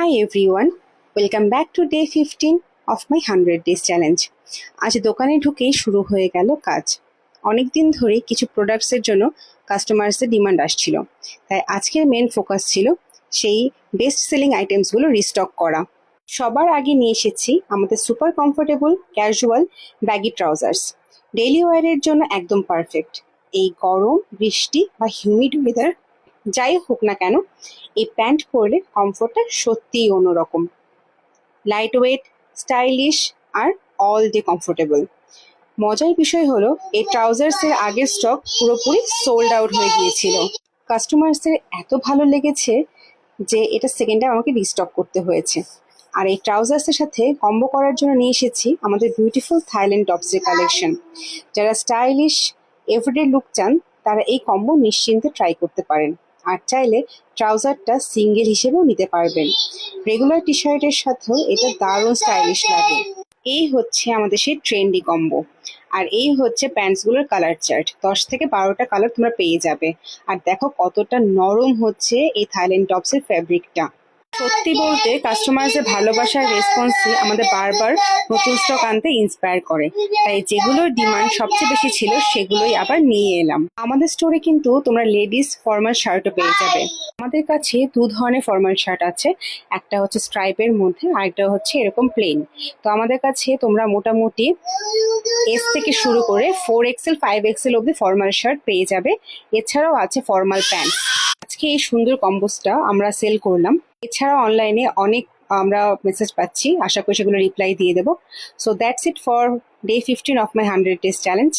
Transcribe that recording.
Hi everyone, welcome back to day 15 of my 100 days challenge. আজ দোকানে ঢুকেই শুরু হয়ে গেল কাজ। অনেক দিন ধরে কিছু প্রোডাক্টসের জন্য কাস্টমার্সের ডিমান্ড আসছিল, তাই আজকের মেন ফোকাস ছিল সেই বেস্ট সেলিং আইটেমসগুলো রিস্টক করা। সবার আগে নিয়ে এসেছি আমাদের super comfortable casual baggy trousers. Daily ওয়্যারের জন্য একদম পারফেক্ট। এই গরম, বৃষ্টি বা হিউমিড ওয়েদার যাই হোক না কেন, এই প্যান্ট পরলে কমফোর্টটা সত্যিই অন্যরকম। লাইট ওয়েট, স্টাইলিশ আর অল ডে কমফোর্টেবল। মজার বিষয় হলো এই ট্রাউজার্সের আগের স্টক পুরোপুরি সোল্ড আউট হয়ে গিয়েছিল। কাস্টমার্সের এত ভালো লেগেছে যে এটা সেকেন্ড টাইম আমাকে রিস্টক করতে হয়েছে। আর এই ট্রাউজার্সের সাথে কম্বো করার জন্য নিয়ে এসেছি আমাদের বিউটিফুল থাইল্যান্ড টপসের কালেকশন। যারা স্টাইলিশ এভরিডে লুক চান তারা এই কম্বো নিশ্চিন্তে ট্রাই করতে পারেন। আর চাইলে ট্রাউজারটা সিঙ্গেল হিসেবেও নিতে পারবেন। রেগুলার টি শার্টের সাথেও এটা দারুণ স্টাইলিশ লাগে। এই হচ্ছে আমাদের সেই ট্রেন্ডি কম্বো। আর এই হচ্ছে প্যান্টসগুলোর কালার চার্ট। 10 থেকে 12টা কালার তোমরা পেয়ে যাবে। আর দেখো কতটা নরম হচ্ছে এই থাইল্যান্ড টপসের ফ্যাব্রিকটা। সত্যি বলতে কাস্টমারদের ভালোবাসার রেসপন্সই আমাদের বারবার নতুন স্টক আনতে ইন্সপায়ার করে। তাই যেগুলোর ডিমান্ড সবচেয়ে বেশি ছিল সেগুলোই আবার নিয়ে এলাম। আমাদের স্টোরে কিন্তু তোমরা লেডিস ফর্মাল শার্টও পেয়ে যাবে। আমাদের কাছে দু ধরনের ফর্মাল শার্ট আছে, একটা হচ্ছে স্ট্রাইপের মধ্যে আর একটা হচ্ছে এরকম প্লেন। তো আমাদের কাছে তোমরা মোটামুটি এস থেকে শুরু করে 4XL 5XL অব্দি ফর্মাল শার্ট পেয়ে যাবে। এছাড়াও আছে ফর্মাল প্যান্ট। আজকে এই সুন্দর কম্বোসটা আমরা সেল করলাম। এছাড়াও অনলাইনে অনেক আমরা মেসেজ পাচ্ছি, আশা করি সেগুলো রিপ্লাই দিয়ে দেবো। So that's it for day 15 of my 100 days challenge.